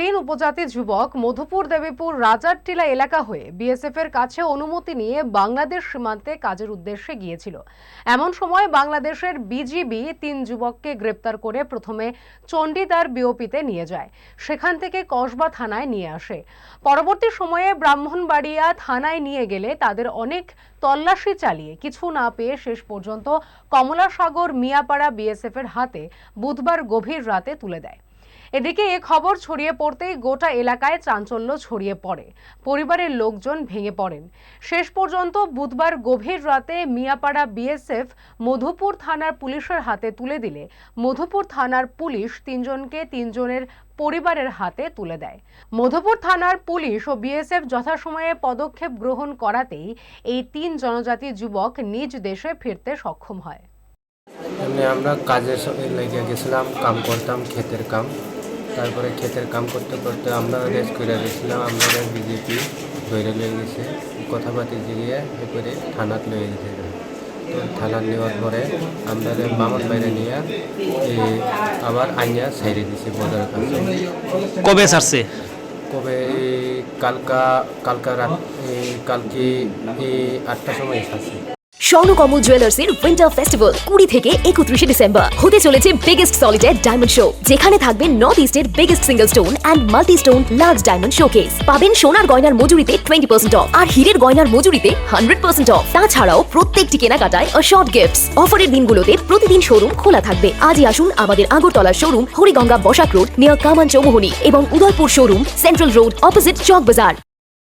তিন উপজাতি যুবক মধুপুর দেবীপুর রাজারটিলা এলাকা হয়ে বিএসএফ এর কাছে অনুমতি নিয়ে বাংলাদেশ সীমান্তে কাজের উদ্দেশ্যে গিয়েছিল। এমন সময় বাংলাদেশের বিজিবি তিন যুবককে গ্রেপ্তার করে প্রথমে চণ্ডীদার বিওপিতে নিয়ে যায়, সেখান থেকে কসবা থানায় নিয়ে আসে। পরবর্তী সময়ে ব্রাহ্মণবাড়িয়া থানায় নিয়ে গেলে তাদের অনেক তল্লাশি চালিয়ে কিছু না পেয়ে শেষ পর্যন্ত কমলাসাগর মিয়াপাড়া বিএসএফ এর হাতে বুধবার গভীর রাতে তুলে দেয়। এদিকে এ খবর ছড়িয়ে পড়তেই গোটা এলাকায় চাঞ্চল্য ছড়িয়ে পড়ে, পরিবারের লোকজন ভেঙে পড়েন। শেষ পর্যন্ত বুধবার গভীর রাতে মিয়াপাড়া বিএসএফ মধুপুর থানার পুলিশের হাতে তুলে দিলে মধুপুর থানার পুলিশ তিনজনের পরিবারের হাতে তুলে দেয়। মধুপুর থানার পুলিশ ও বিএসএফ যথাসময়ে পদক্ষেপ গ্রহণ করাতেই এই তিন জনজাতি যুবক নিজ দেশে ফিরতে সক্ষম হয়। আমরা কাজের সঙ্গে লেগে গেছিলাম, কাম করতাম, ক্ষেতের কাম। তারপরে ক্ষেতের কাম করতে করতে আমরা রেস্ট করে গেছিলাম। আমরা বিজেপি ধরে লয়ে গেছে, কথাবার্তা জিগিয়ে এরপরে থানাত লয়ে গেছে। তো থানাত নেওয়ার পরে আমরা মামার বাইরে নিয়ে আবার আইনা ছাইড়ে দিছি বর্ডারের কাছে। কবে ছাড়ছে? কবে কালকা রাত কালকে 8টার সময় ছাড়ছে। স্বর্ণকমল জুয়েলার্সের উইন্টার ফেস্টিভ্যাল 20 থেকে 31 ডিসেম্বর হতে চলেছে বিগেস্ট সলিটার ডায়মন্ড শো, যেখানে থাকবে নর্থ ইস্টের biggest single stone and multi stone large diamond showcase. পাবেন সোনার গয়নার মজুরিতে 20% অফ আর হীরের গয়নার মজুরিতে 100% অফ। তাছাড়াও প্রত্যেকটি কেনাকাটায় শর্ট গিফটস। অফারের দিনগুলোতে প্রতিদিন শোরুম খোলা থাকবে। আজই আসুন আমাদের আগরতলার showroom Hariganga Basak road near Kaman Chowmuhani এবং Udaipur showroom central road opposite Chowk বাজার।